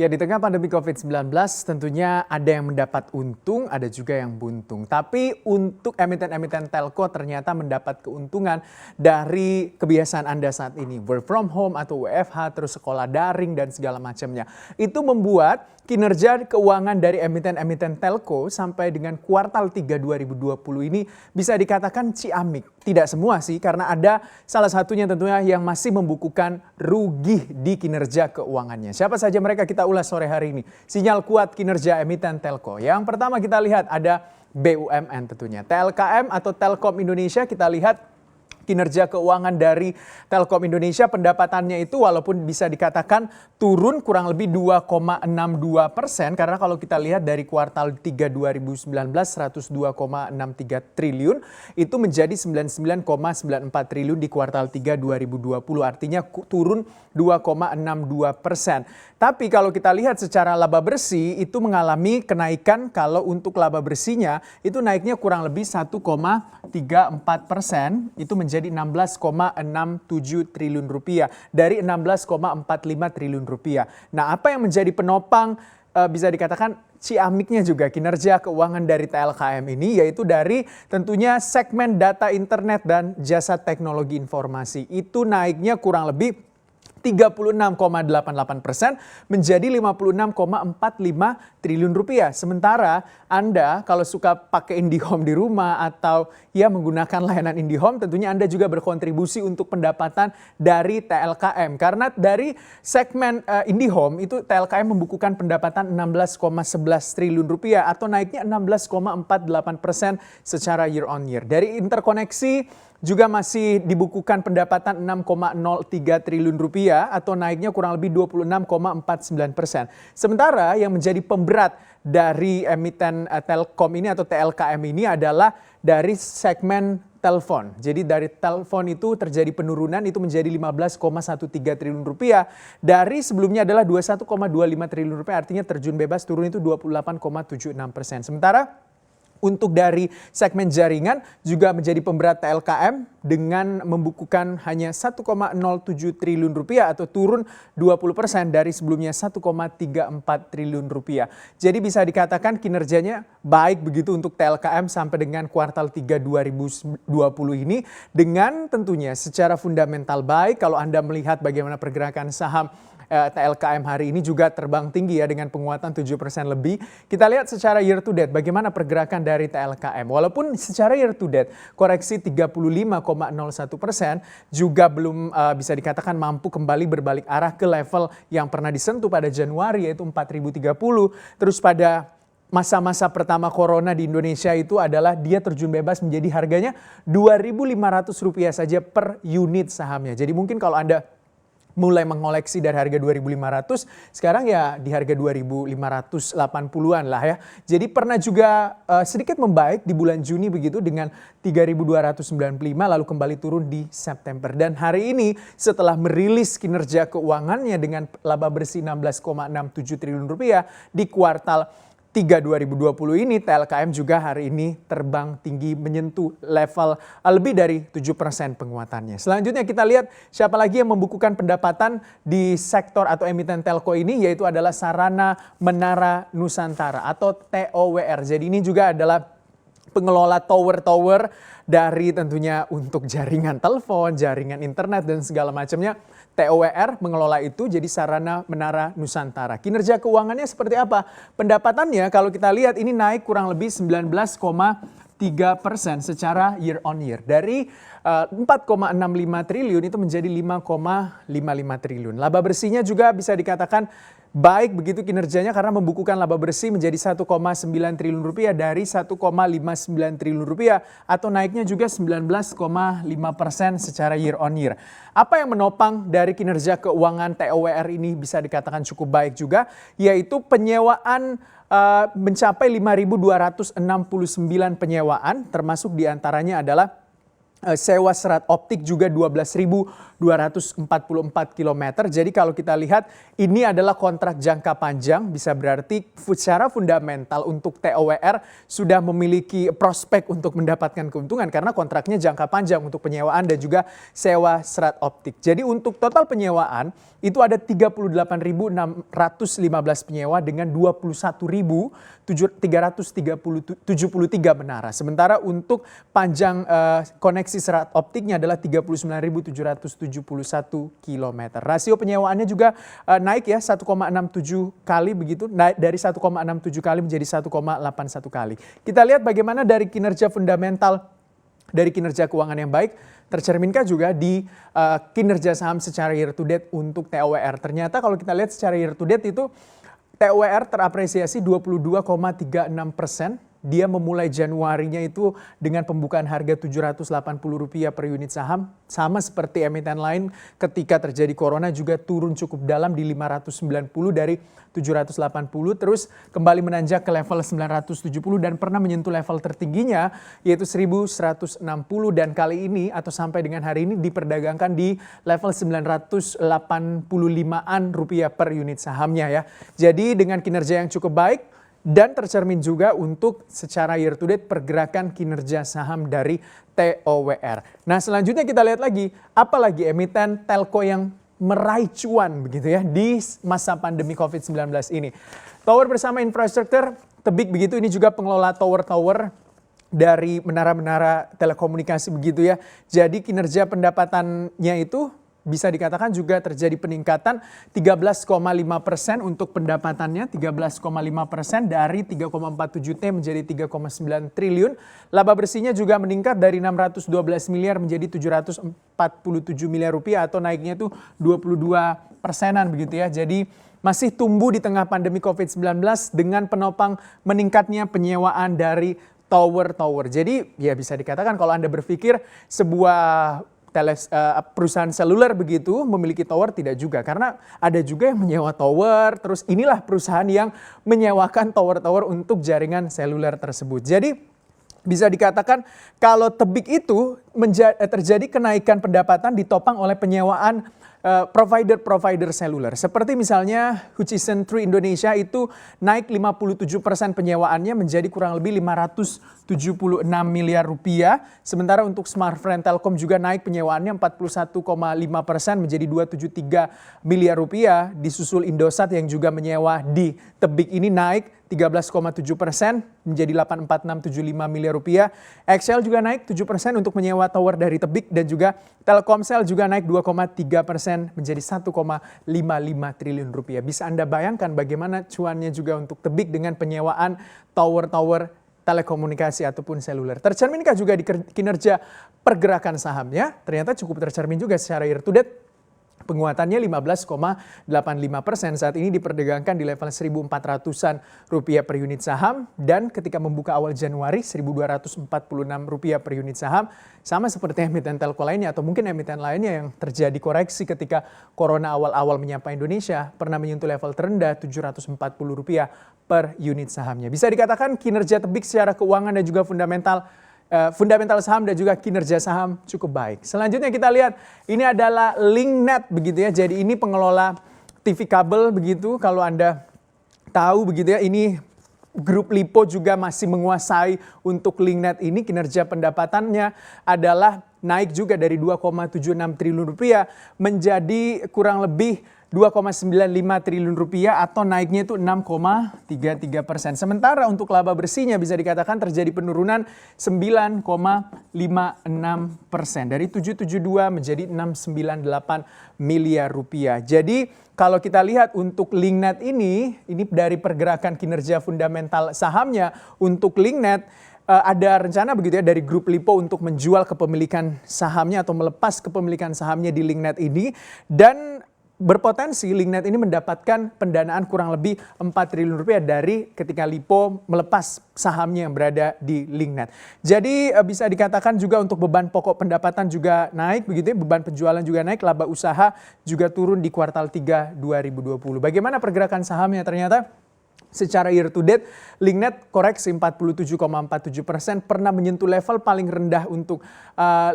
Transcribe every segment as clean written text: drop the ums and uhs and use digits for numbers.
Ya, di tengah pandemi COVID-19 tentunya ada yang mendapat untung, ada juga yang buntung. Tapi untuk emiten-emiten telco ternyata mendapat keuntungan dari kebiasaan Anda saat ini. Work from home atau WFH, terus sekolah daring dan segala macamnya. Itu membuat kinerja keuangan dari emiten-emiten telco sampai dengan kuartal 3 2020 ini bisa dikatakan ciamik. Tidak semua sih, karena ada salah satunya tentunya yang masih membukukan rugi di kinerja keuangannya. Siapa saja mereka kita ulas sore hari ini. Sinyal kuat kinerja emiten telco. Yang pertama kita lihat ada BUMN tentunya. TLKM atau Telkom Indonesia, kita lihat kinerja keuangan dari Telkom Indonesia, pendapatannya itu walaupun bisa dikatakan turun kurang lebih 2,62%, karena kalau kita lihat dari kuartal 3 2019 102,63 triliun itu menjadi 99,94 triliun di kuartal 3 2020, artinya turun 2,62%. Tapi kalau kita lihat secara laba bersih itu mengalami kenaikan. Kalau untuk laba bersihnya itu naiknya kurang lebih 1,34%, itu menjadi 16,67 triliun rupiah dari 16,45 triliun rupiah. Nah, apa yang menjadi penopang bisa dikatakan ciamiknya juga kinerja keuangan dari TLKM ini, yaitu dari tentunya segmen data internet dan jasa teknologi informasi. Itu naiknya kurang lebih 36,88% menjadi 56,45 triliun rupiah. Sementara Anda kalau suka pakai IndiHome di rumah atau ya menggunakan layanan IndiHome, tentunya Anda juga berkontribusi untuk pendapatan dari TLKM. Karena dari segmen IndiHome itu TLKM membukukan pendapatan 16,11 triliun rupiah atau naiknya 16,48% secara year on year. Dari interkoneksi juga masih dibukukan pendapatan 6,03 triliun rupiah atau naiknya kurang lebih 26,49%. Sementara yang menjadi pemberat dari emiten Telkom ini atau TLKM ini adalah dari segmen telepon. Jadi dari telepon itu terjadi penurunan, itu menjadi 15,13 triliun rupiah. Dari sebelumnya adalah 21,25 triliun rupiah, artinya terjun bebas turun itu 28,76%. Sementara untuk dari segmen jaringan juga menjadi pemberat TLKM dengan membukukan hanya 1,07 triliun rupiah atau turun 20% dari sebelumnya 1,34 triliun rupiah. Jadi bisa dikatakan kinerjanya baik begitu untuk TLKM sampai dengan kuartal 3 2020 ini, dengan tentunya secara fundamental baik. Kalau Anda melihat bagaimana pergerakan saham TLKM hari ini juga terbang tinggi ya dengan penguatan 7% lebih. Kita lihat secara year to date bagaimana pergerakan dari TLKM. Walaupun secara year to date koreksi 35,01% juga belum bisa dikatakan mampu kembali berbalik arah ke level yang pernah disentuh pada Januari, yaitu 4.030. Terus pada masa-masa pertama corona di Indonesia itu adalah dia terjun bebas menjadi harganya Rp2.500 saja per unit sahamnya. Jadi mungkin kalau Anda mulai mengoleksi dari harga 2.500, sekarang ya di harga 2.580-an lah ya. Jadi pernah juga sedikit membaik di bulan Juni begitu dengan 3.295, lalu kembali turun di September. Dan hari ini setelah merilis kinerja keuangannya dengan laba bersih 16,67 triliun rupiah di kuartal 3 2020 ini, TLKM juga hari ini terbang tinggi menyentuh level lebih dari 7% penguatannya. Selanjutnya kita lihat siapa lagi yang membukukan pendapatan di sektor atau emiten telco ini, yaitu adalah Sarana Menara Nusantara atau TOWR. Jadi ini juga adalah pengelola tower-tower dari tentunya untuk jaringan telepon, jaringan internet dan segala macamnya. TOWR mengelola itu, jadi Sarana Menara Nusantara. Kinerja keuangannya seperti apa? Pendapatannya kalau kita lihat ini naik kurang lebih 19,3% secara year on year. Dari 4,65 triliun itu menjadi 5,55 triliun. Laba bersihnya juga bisa dikatakan baik begitu kinerjanya karena membukukan laba bersih menjadi 1,9 triliun rupiah dari 1,59 triliun rupiah atau naiknya juga 19,5% secara year on year. Apa yang menopang dari kinerja keuangan TOWR ini bisa dikatakan cukup baik juga, yaitu penyewaan mencapai 5.269 penyewaan, termasuk diantaranya adalah sewa serat optik juga 12.200 244 km. Jadi kalau kita lihat ini adalah kontrak jangka panjang, bisa berarti secara fundamental untuk TOWR sudah memiliki prospek untuk mendapatkan keuntungan karena kontraknya jangka panjang untuk penyewaan dan juga sewa serat optik. Jadi untuk total penyewaan itu ada 38.615 penyewa dengan 21.373 menara. Sementara untuk panjang koneksi serat optiknya adalah 39.771 km. Rasio penyewaannya juga naik ya 1,67 kali begitu, naik dari 1,67 kali menjadi 1,81 kali. Kita lihat bagaimana dari kinerja fundamental, dari kinerja keuangan yang baik, tercerminkan juga di kinerja saham secara year to date untuk TOWR. Ternyata kalau kita lihat secara year to date itu TOWR terapresiasi 22,36%. Dia memulai Januarinya itu dengan pembukaan harga Rp780 per unit saham. Sama seperti emiten lain ketika terjadi corona juga turun cukup dalam di 590 dari 780. Terus kembali menanjak ke level 970 dan pernah menyentuh level tertingginya yaitu 1160. Dan kali ini atau sampai dengan hari ini diperdagangkan di level 985-an rupiah per unit sahamnya ya. Jadi dengan kinerja yang cukup baik, dan tercermin juga untuk secara year to date pergerakan kinerja saham dari TOWR. Nah selanjutnya kita lihat lagi, apalagi emiten telco yang meraih cuan begitu ya di masa pandemi COVID-19 ini. Tower bersama infrastruktur Tebik begitu, ini juga pengelola tower-tower dari menara-menara telekomunikasi begitu ya. Jadi kinerja pendapatannya itu bisa dikatakan juga terjadi peningkatan 13,5% untuk pendapatannya, 13,5% dari 3,47 T menjadi 3,9 triliun. Laba bersihnya juga meningkat dari 612 miliar menjadi 747 miliar rupiah atau naiknya itu 22%-an begitu ya. Jadi masih tumbuh di tengah pandemi COVID-19 dengan penopang meningkatnya penyewaan dari tower-tower. Jadi ya bisa dikatakan kalau Anda berpikir sebuah perusahaan seluler begitu memiliki tower, tidak juga, karena ada juga yang menyewa tower. Terus inilah perusahaan yang menyewakan tower-tower untuk jaringan seluler tersebut. Jadi bisa dikatakan kalau Tebik itu terjadi kenaikan pendapatan ditopang oleh penyewaan provider-provider seluler. Seperti misalnya Hutchison 3 Indonesia itu naik 57% penyewaannya menjadi kurang lebih 576 miliar rupiah. Sementara untuk Smartfren Telkom juga naik penyewaannya 41,5% menjadi 273 miliar rupiah. Disusul Indosat yang juga menyewa di Tebik ini naik 13,7% menjadi 84,675 miliar rupiah. XL juga naik 7% untuk menyewa tower dari Tebik dan juga Telkomsel juga naik 2,3% menjadi 1,55 triliun rupiah. Bisa Anda bayangkan bagaimana cuannya juga untuk Tebik dengan penyewaan tower-tower telekomunikasi ataupun seluler. Tercerminkah juga di kinerja pergerakan sahamnya? Ternyata cukup tercermin juga secara year to date. Penguatannya 15,85%, saat ini diperdagangkan di level 1.400-an rupiah per unit saham, dan ketika membuka awal Januari 1.246 rupiah per unit saham, sama seperti emiten telco lainnya atau mungkin emiten lainnya yang terjadi koreksi ketika corona awal-awal menyapa Indonesia, pernah menyentuh level terendah 740 rupiah per unit sahamnya. Bisa dikatakan kinerja Tebik secara keuangan dan juga fundamental saham dan juga kinerja saham cukup baik. Selanjutnya kita lihat ini adalah Linknet begitu ya. Jadi ini pengelola TV kabel begitu. Kalau Anda tahu begitu ya, ini grup Lipo juga masih menguasai untuk Linknet ini. Kinerja pendapatannya adalah naik juga dari 2,76 triliun rupiah menjadi kurang lebih 2,95 triliun rupiah atau naiknya itu 6,33%. Sementara untuk laba bersihnya bisa dikatakan terjadi penurunan 9,56% dari 772 menjadi 698 miliar rupiah. Jadi kalau kita lihat untuk Linknet ini dari pergerakan kinerja fundamental sahamnya untuk Linknet, ada rencana begitu ya dari grup Lipo untuk menjual kepemilikan sahamnya atau melepas kepemilikan sahamnya di Linknet ini, dan berpotensi Linknet ini mendapatkan pendanaan kurang lebih 4 triliun rupiah dari ketika Lipo melepas sahamnya yang berada di Linknet. Jadi bisa dikatakan juga untuk beban pokok pendapatan juga naik begitu ya, beban penjualan juga naik, laba usaha juga turun di kuartal 3 2020. Bagaimana pergerakan sahamnya? Ternyata Secara year to date, Linknet koreksi 47,47%, pernah menyentuh level paling rendah untuk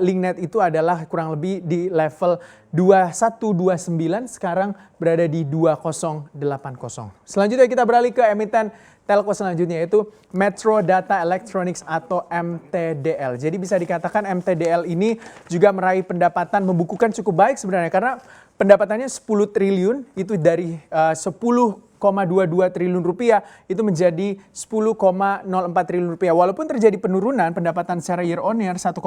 Linknet itu adalah kurang lebih di level 2129, sekarang berada di 2080. Selanjutnya kita beralih ke emiten telco selanjutnya, yaitu Metro Data Electronics atau MTDL. Jadi bisa dikatakan MTDL ini juga meraih pendapatan, membukukan cukup baik sebenarnya, karena pendapatannya 10 triliun, itu dari 10,22 triliun rupiah itu menjadi 10,04 triliun rupiah. Walaupun terjadi penurunan pendapatan secara year on year 1,82%,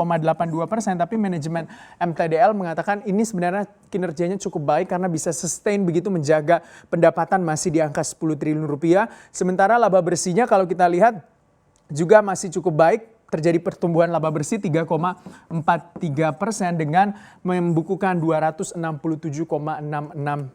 tapi manajemen MTDL mengatakan ini sebenarnya kinerjanya cukup baik karena bisa sustain begitu, menjaga pendapatan masih di angka 10 triliun rupiah. Sementara laba bersihnya kalau kita lihat juga masih cukup baik, terjadi pertumbuhan laba bersih 3,43% dengan membukukan 267,66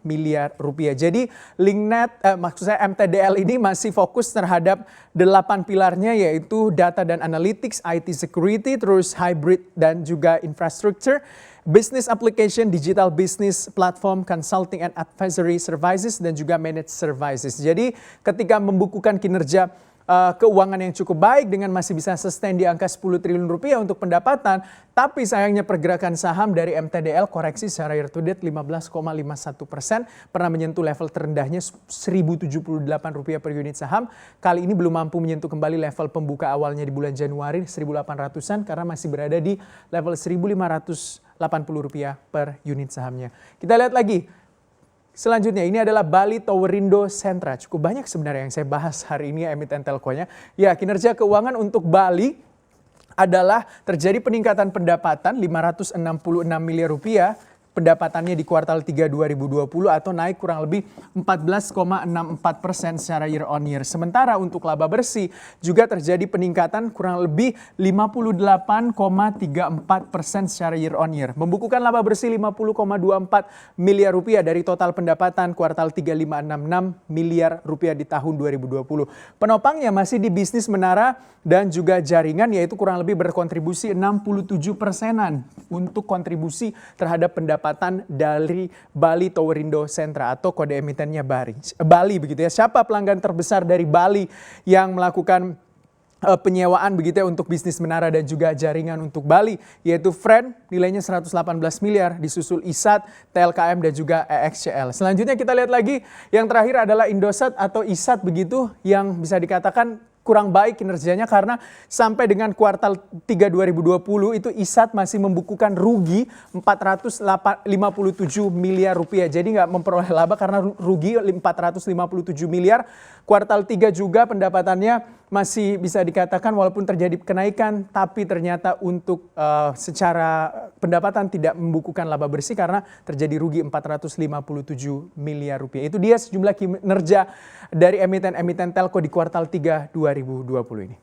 miliar rupiah. Jadi Linknet, maksud saya MTDL ini masih fokus terhadap 8 pilarnya, yaitu data dan analytics, IT security, terus hybrid dan juga infrastructure, business application, digital business platform, consulting and advisory services, dan juga managed services. Jadi ketika membukukan kinerja keuangan yang cukup baik dengan masih bisa sustain di angka 10 triliun rupiah untuk pendapatan, tapi sayangnya pergerakan saham dari MTDL koreksi secara year to date 15,51%, pernah menyentuh level terendahnya Rp1.078 per unit saham. Kali ini belum mampu menyentuh kembali level pembuka awalnya di bulan Januari 1.800-an karena masih berada di level Rp1.580 per unit sahamnya. Kita lihat lagi. Selanjutnya ini adalah Bali Towerindo Sentra. Cukup banyak sebenarnya yang saya bahas hari ini emiten telkonya. Ya, kinerja keuangan untuk Bali adalah terjadi peningkatan pendapatan 566 miliar rupiah. Pendapatannya di kuartal 3 2020 atau naik kurang lebih 14,64% secara year on year. Sementara untuk laba bersih juga terjadi peningkatan kurang lebih 58,34% secara year on year. Membukukan laba bersih 50,24 miliar rupiah dari total pendapatan kuartal 3 566 miliar rupiah di tahun 2020. Penopangnya masih di bisnis menara dan juga jaringan, yaitu kurang lebih berkontribusi 67%-an untuk kontribusi terhadap pendapatan dari Bali Towerindo Sentra atau kode emitennya Bali begitu ya. Siapa pelanggan terbesar dari Bali yang melakukan penyewaan begitu ya untuk bisnis menara dan juga jaringan untuk Bali, yaitu Friend, nilainya 118 miliar, disusul ISAT, TLKM dan juga EXCL. Selanjutnya kita lihat lagi, yang terakhir adalah Indosat atau ISAT begitu, yang bisa dikatakan kurang baik kinerjanya karena sampai dengan kuartal 3 2020 itu ISAT masih membukukan rugi 457 miliar rupiah. Jadi nggak memperoleh laba karena rugi 457 miliar. Kuartal 3 juga pendapatannya masih bisa dikatakan walaupun terjadi kenaikan, tapi ternyata untuk secara pendapatan tidak membukukan laba bersih karena terjadi rugi 457 miliar rupiah. Itu dia sejumlah kinerja dari emiten-emiten telco di kuartal 3 2020 ini.